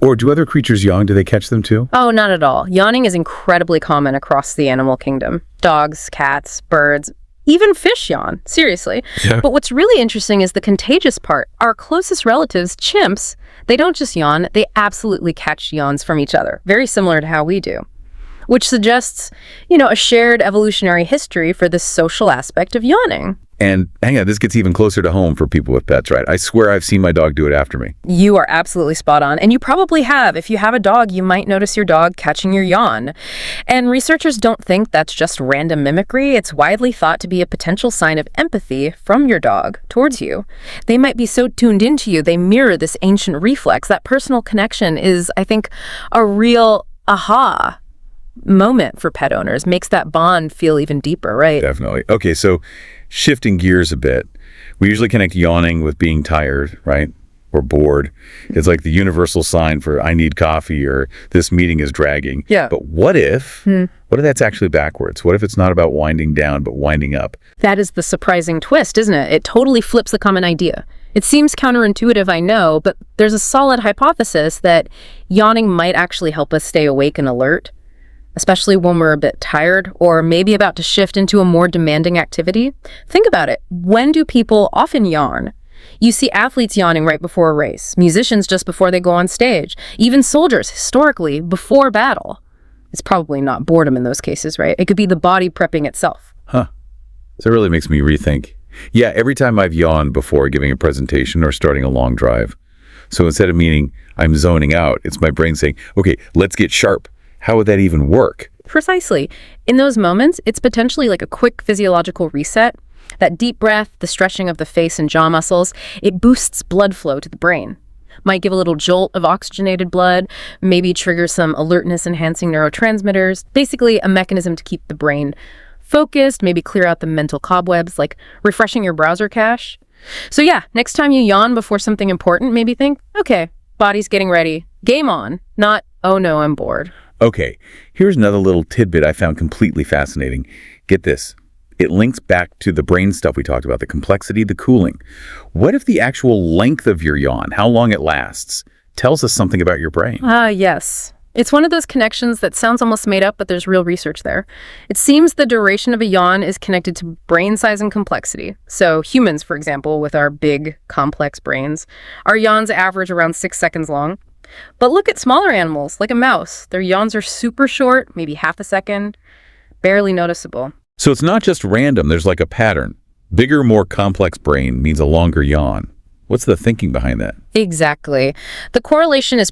Or do other creatures yawn? Do they catch them too? Oh, not at all. Yawning is incredibly common across the animal kingdom. Dogs, cats, birds, even fish yawn. Seriously. Yeah. But what's really interesting is the contagious part. Our closest relatives, chimps, they don't just yawn, they absolutely catch yawns from each other, very similar to how we do. Which suggests, a shared evolutionary history for this social aspect of yawning. And hang on, this gets even closer to home for people with pets, right? I swear I've seen my dog do it after me. You are absolutely spot on. And you probably have. If you have a dog, you might notice your dog catching your yawn. And researchers don't think that's just random mimicry. It's widely thought to be a potential sign of empathy from your dog towards you. They might be so tuned into you, they mirror this ancient reflex. That personal connection is, I think, a real aha moment for pet owners. Makes that bond feel even deeper, right? Definitely. Okay, so shifting gears a bit, we usually connect yawning with being tired, right? Or bored. It's like the universal sign for I need coffee or this meeting is dragging. Yeah. But what if that's actually backwards? What if it's not about winding down, but winding up? That is the surprising twist, isn't it? It totally flips the common idea. It seems counterintuitive, I know, but there's a solid hypothesis that yawning might actually help us stay awake and alert, especially when we're a bit tired or maybe about to shift into a more demanding activity. Think about it. When do people often yawn? You see athletes yawning right before a race, musicians just before they go on stage, even soldiers, historically, before battle. It's probably not boredom in those cases, right? It could be the body prepping itself. Huh. So it really makes me rethink. Yeah, every time I've yawned before giving a presentation or starting a long drive. So instead of meaning I'm zoning out, it's my brain saying, okay, let's get sharp. How would that even work? Precisely. In those moments, it's potentially like a quick physiological reset. That deep breath, the stretching of the face and jaw muscles, it boosts blood flow to the brain. Might give a little jolt of oxygenated blood, maybe trigger some alertness-enhancing neurotransmitters. Basically, a mechanism to keep the brain focused, maybe clear out the mental cobwebs, like refreshing your browser cache. So yeah, next time you yawn before something important, maybe think, okay, body's getting ready. Game on. Not, oh no, I'm bored. Okay, here's another little tidbit I found completely fascinating. Get this. It links back to the brain stuff we talked about, the complexity, the cooling. What if the actual length of your yawn, how long it lasts, tells us something about your brain? Yes. It's one of those connections that sounds almost made up, but there's real research there. It seems the duration of a yawn is connected to brain size and complexity. So humans, for example, with our big, complex brains, our yawns average around 6 seconds long. But look at smaller animals, like a mouse. Their yawns are super short, maybe half a second, barely noticeable. So it's not just random, there's like a pattern. Bigger, more complex brain means a longer yawn. What's the thinking behind that? Exactly. The correlation is